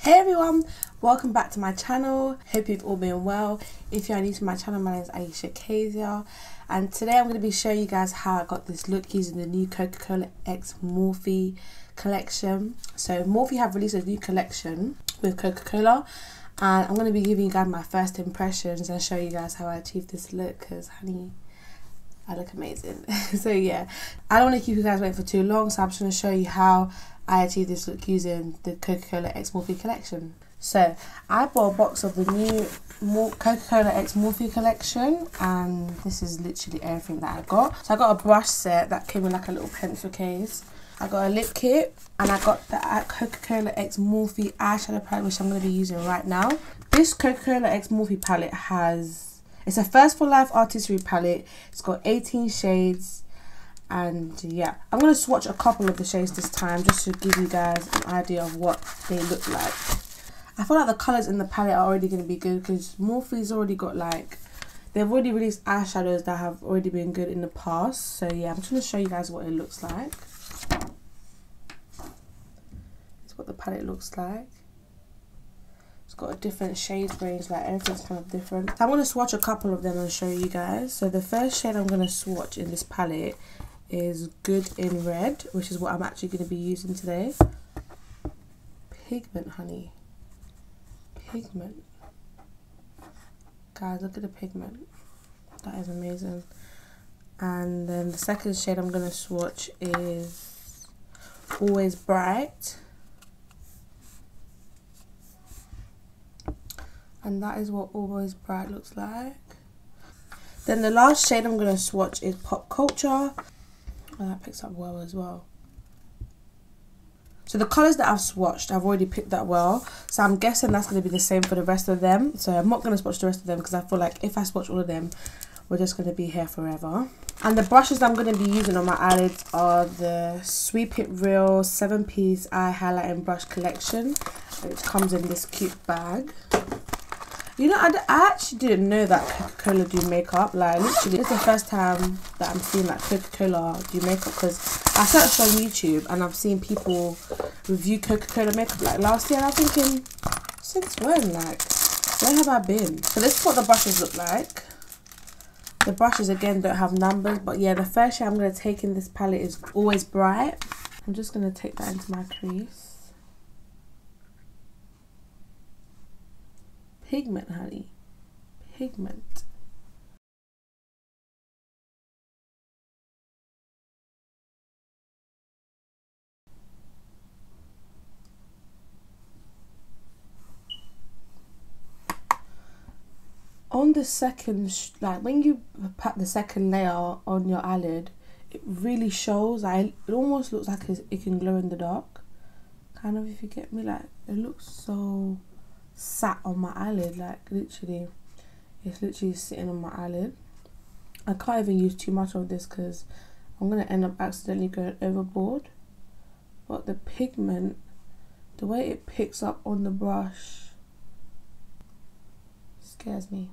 Hey everyone, welcome back to my channel. Hope you've all been well. If you are new to my channel, my name is Aliexpress, and today I'm going to be showing you guys how I got this look using the new Coca-Cola X Morphe collection. So Morphe have released a new collection with Coca-Cola, and I'm going to be giving you guys my first impressions and show you guys how I achieved this look, because honey, I look amazing. So yeah, I don't want to keep you guys waiting for too long, so I'm just going to show you how I achieved this look using the Coca-Cola X Morphe collection. So I bought a box of the new Coca-Cola X Morphe collection, and this is literally everything that I got. So I got a brush set that came in like a little pencil case. I got a lip kit, and I got the Coca-Cola X Morphe eyeshadow palette, which I'm going to be using right now. This Coca-Cola X Morphe palette it's a First for Life artistry palette. It's got 18 shades. And yeah, I'm going to swatch a couple of the shades this time just to give you guys an idea of what they look like. I feel like the colours in the palette are already going to be good because Morphe's already got they've already released eyeshadows that have already been good in the past. So yeah, I'm just going to show you guys what it looks like. It's what the palette looks like. It's got a different shade range, like everything's kind of different. I'm going to swatch a couple of them and show you guys. So the first shade I'm going to swatch in this palette is Good in Red, which is what I'm actually going to be using today. Pigment, honey. Pigment. Guys, look at the pigment. That is amazing. And then the second shade I'm going to swatch is Always Bright. And that is what Always Bright looks like. Then the last shade I'm going to swatch is Pop Culture. Oh, that picks up well as well. So the colours that I've swatched, I've already picked that well. So I'm guessing that's going to be the same for the rest of them. So I'm not going to swatch the rest of them because I feel like if I swatch all of them, we're just going to be here forever. And the brushes I'm going to be using on my eyelids are the Sweep It Real 7-piece eye highlighting brush collection, which comes in this cute bag. You know, I actually didn't know that Coca-Cola do makeup. Like, literally, it's the first time that I'm seeing that Coca-Cola do makeup, because I searched on YouTube and I've seen people review Coca-Cola makeup like last year, and I'm thinking, since when? Like, where have I been? So this is what the brushes look like. The brushes, again, don't have numbers, but yeah, the first shade I'm going to take in this palette is Always Bright. I'm just going to take that into my crease. Pigment, honey. Pigment. On the second, when you pat the second layer on your eyelid, it really shows. Like, it almost looks like it can glow in the dark. Kind of, if you get me. Like, it looks so sat on my eyelid, like literally it's literally sitting on my eyelid. I can't even use too much of this because I'm gonna end up accidentally going overboard, but the pigment, the way it picks up on the brush, scares me.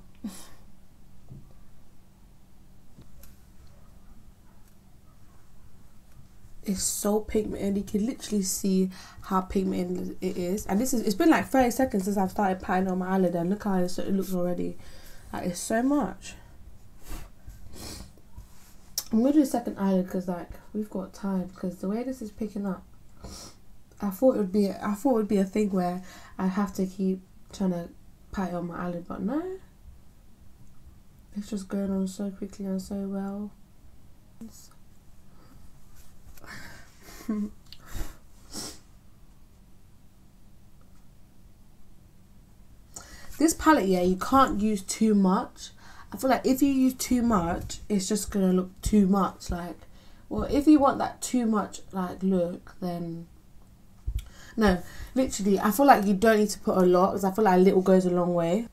It's so pigmented. You can literally see how pigmented it is, and it's been like 30 seconds since I've started patting on my eyelid, and look how it looks already. Like, it's so much. I'm gonna do a second eyelid because like we've got time, because the way this is picking up, I thought it would be a thing where I have to keep trying to pat on my eyelid, but no, it's just going on so quickly and so well. This palette, yeah, you can't use too much. I feel like if you use too much, it's just gonna look too much. Like, well, if you want that too much like look, then no, literally, I feel like you don't need to put a lot, because I feel like a little goes a long way.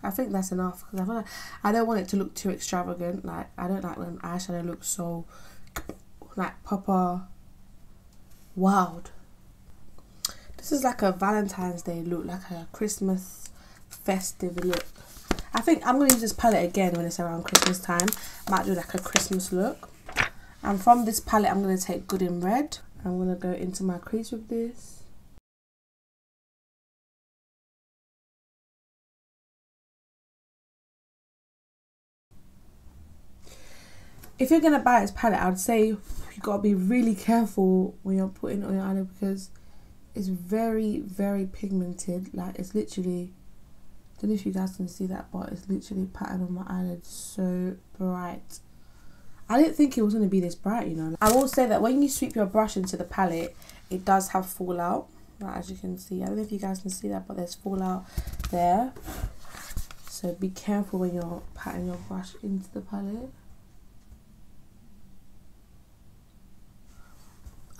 I think that's enough, because I feel like I don't want it to look too extravagant. Like, I don't like when eyeshadow looks so like proper wild. This is like a Valentine's Day look, like a Christmas festive look. I think I'm going to use this palette again when it's around Christmas time. Might do like a Christmas look. And from this palette I'm going to take Good in Red. I'm going to go into my crease with this. if you're gonna buy this palette, I would say you gotta be really careful when you're putting it on your eyelid, because it's very, very pigmented. Like, it's literally, I don't know if you guys can see that, but it's literally patterned on my eyelid so bright. I didn't think it was going to be this bright, you know. I will say that when you sweep your brush into the palette, it does have fallout, like, as you can see. I don't know if you guys can see that, but there's fallout there. So be careful when you're patting your brush into the palette.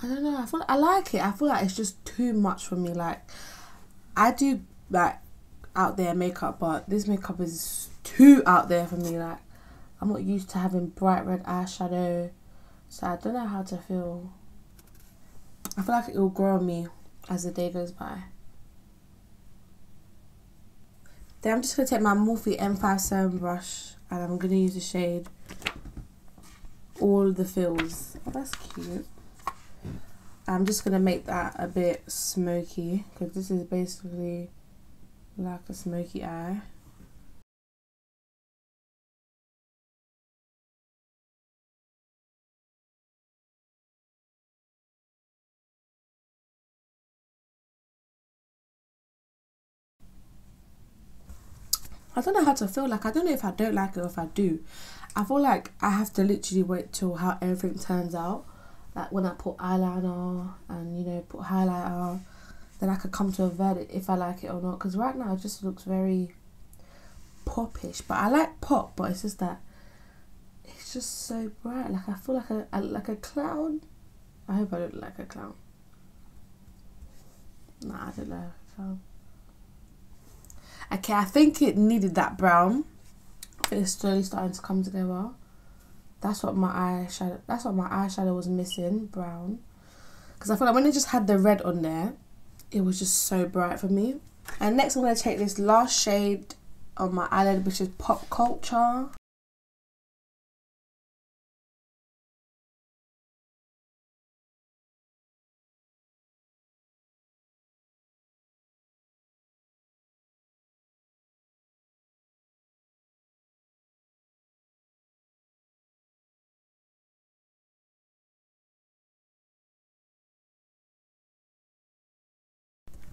I don't know, I like it. I feel like it's just too much for me. Like, I do like out there makeup, but this makeup is too out there for me. Like, I'm not used to having bright red eyeshadow, so I don't know how to feel. I feel like it will grow on me as the day goes by. Then I'm just going to take my Morphe M5 serum brush, and I'm going to use the shade All the Feels. Oh, that's cute. I'm just going to make that a bit smoky, because this is basically like a smoky eye. I don't know how to feel. Like, I don't know if I don't like it or if I do. I feel like I have to literally wait till how everything turns out. Like, when I put eyeliner and, you know, put highlighter, then I could come to a verdict if I like it or not. Because right now it just looks very popish. But I like pop, but it's just that it's just so bright. Like, I feel like a clown. I hope I don't look like a clown. Nah, I don't like a clown. Okay, I think it needed that brown. It's slowly starting to come together. That's what my eyeshadow was missing, brown. Because I feel like when it just had the red on there, it was just so bright for me. And next I'm going to take this last shade on my eyelid, which is Pop Culture.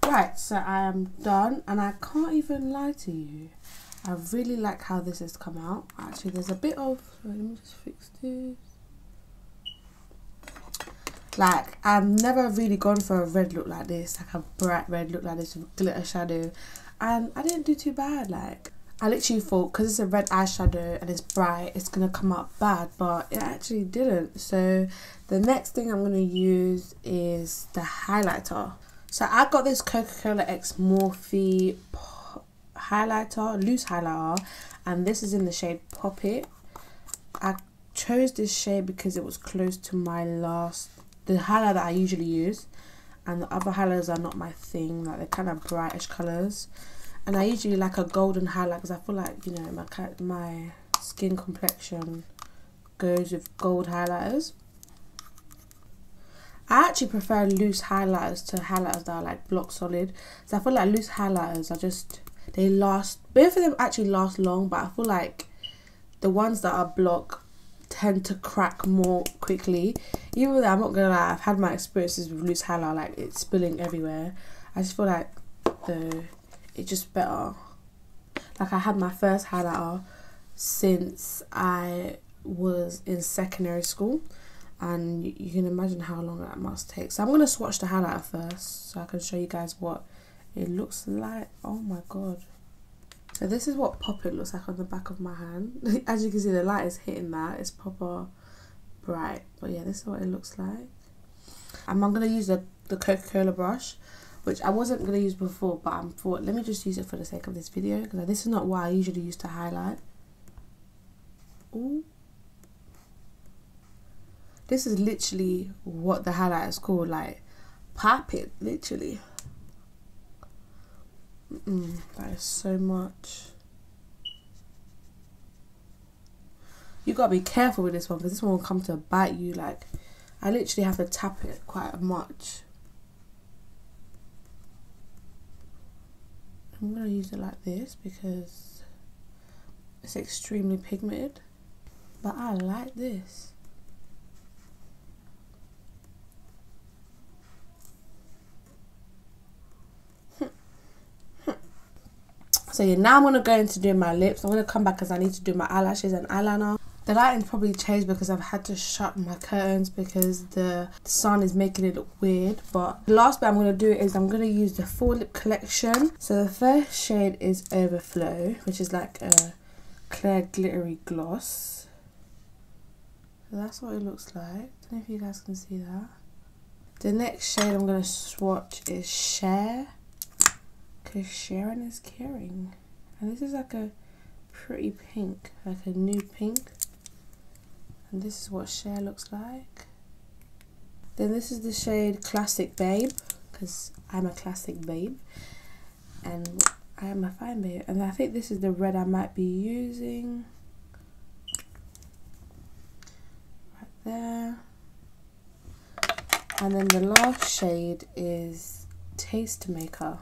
Right, so I am done, and I can't even lie to you. I really like how this has come out. Actually, there's a bit of, let me just fix this. Like, I've never really gone for a red look like this, like a bright red look like this with glitter shadow, and I didn't do too bad. Like, I literally thought, because it's a red eyeshadow and it's bright, it's gonna come out bad, but it actually didn't. So the next thing I'm gonna use is the highlighter. So I got this cocacolaxmorphe highlighter, loose highlighter, and this is in the shade Pop It. I chose this shade because it was close to the highlighter that I usually use, and the other highlighters are not my thing. Like, they're kind of brightish colours, and I usually like a golden highlight because I feel like, you know, my skin complexion goes with gold highlighters. I actually prefer loose highlighters to highlighters that are like block solid. So I feel like loose highlighters are just, they last, both of them actually last long, but I feel like the ones that are block tend to crack more quickly. Even though I'm not gonna lie, I've had my experiences with loose highlighter, like it's spilling everywhere. I just feel like it's just better. Like, I had my first highlighter since I was in secondary school, and you can imagine how long that must take. So I'm going to swatch the highlighter first so I can show you guys what it looks like. Oh my god. So this is what Pop It looks like on the back of my hand. As you can see, the light is hitting that. It's proper bright. But yeah, this is what it looks like. And I'm going to use the Coca-Cola brush, which I wasn't going to use before, but I thought, let me just use it for the sake of this video, because this is not what I usually use to highlight. Ooh. This is literally what the highlight is called, like, Pop It, literally. That is so much. You gotta be careful with this one, because this one will come to bite you. Like, I literally have to tap it quite much. I'm gonna use it like this because it's extremely pigmented. but I like this. So yeah, now I'm going to go into doing my lips. I'm going to come back because I need to do my eyelashes and eyeliner. The lighting's probably changed because I've had to shut my curtains because the sun is making it look weird. But the last bit I'm going to do is I'm going to use the full lip collection. So the first shade is Overflow, which is like a clear glittery gloss. So that's what it looks like. I don't know if you guys can see that. The next shade I'm going to swatch is Share, because sharing is caring. And this is like a pretty pink, like a nude pink. And this is what Share looks like. Then this is the shade Classic Babe, because I'm a classic babe. And I am a fine babe. And I think this is the red I might be using. Right there. And then the last shade is Tastemaker.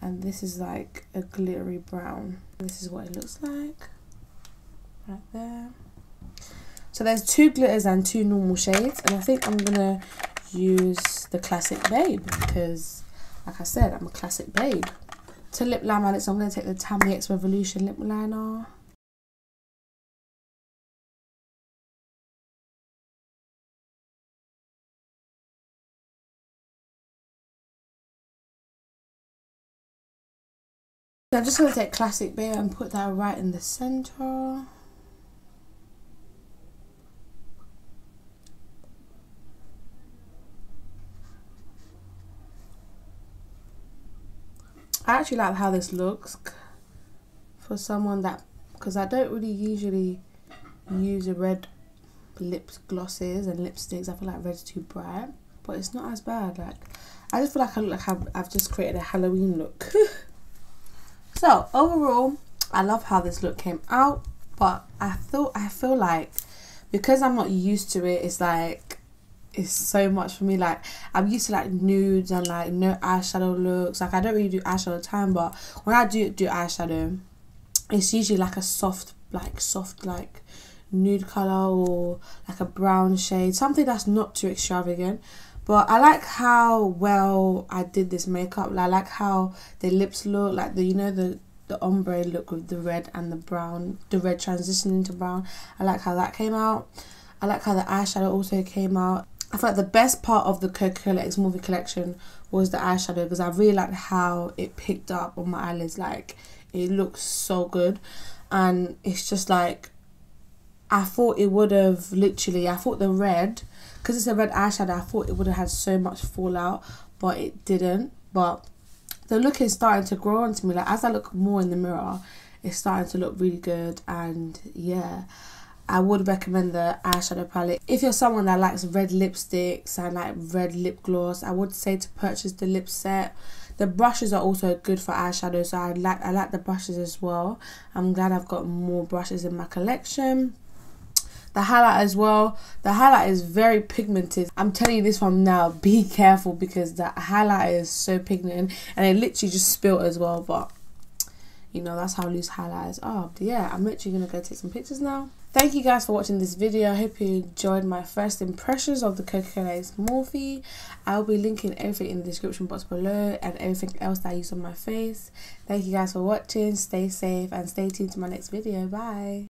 And this is like a glittery brown. This is what it looks like. Right there. So there's 2 glitters and 2 normal shades. And I think I'm going to use the Classic Babe. Because, like I said, I'm a classic babe. To lip line my lips, I'm going to take the Tammy X Revolution lip liner. So I'm just going to take Classic Babe and put that right in the center. I actually like how this looks for someone that, because I don't really usually use a red lip glosses and lipsticks. I feel like red's too bright, but it's not as bad. Like, I just feel like I look like I've just created a Halloween look. So overall, I love how this look came out, but I feel like because I'm not used to it, it's like, it's so much for me. Like, I'm used to like nudes and like no eyeshadow looks. Like, I don't really do eyeshadow all the time, but when I do eyeshadow, it's usually like a soft like nude color or like a brown shade, something that's not too extravagant. But I like how well I did this makeup. I like how the lips look, like the, you know, the ombre look with the red and the brown, the red transitioning into brown. I like how that came out. I like how the eyeshadow also came out. I feel like the best part of the cocacolaxmorphe collection was the eyeshadow, because I really liked how it picked up on my eyelids. Like, it looks so good. And it's just like, I thought it would have literally, I thought the red, because it's a red eyeshadow, I thought it would have had so much fallout, but it didn't. But the look is starting to grow onto me. Like, as I look more in the mirror, it's starting to look really good. And yeah, I would recommend the eyeshadow palette. If you're someone that likes red lipsticks and like red lip gloss, I would say to purchase the lip set. The brushes are also good for eyeshadow, so I like the brushes as well. I'm glad I've got more brushes in my collection. The highlight as well. The highlight is very pigmented. I'm telling you this from now, be careful, because the highlight is so pigmented and it literally just spilled as well. But you know, that's how loose highlighters are. But yeah, I'm literally gonna go take some pictures now. Thank you guys for watching this video. I hope you enjoyed my first impressions of the cocacolaxmorphe. I will be linking everything in the description box below and everything else that I use on my face. Thank you guys for watching. Stay safe and stay tuned to my next video. Bye.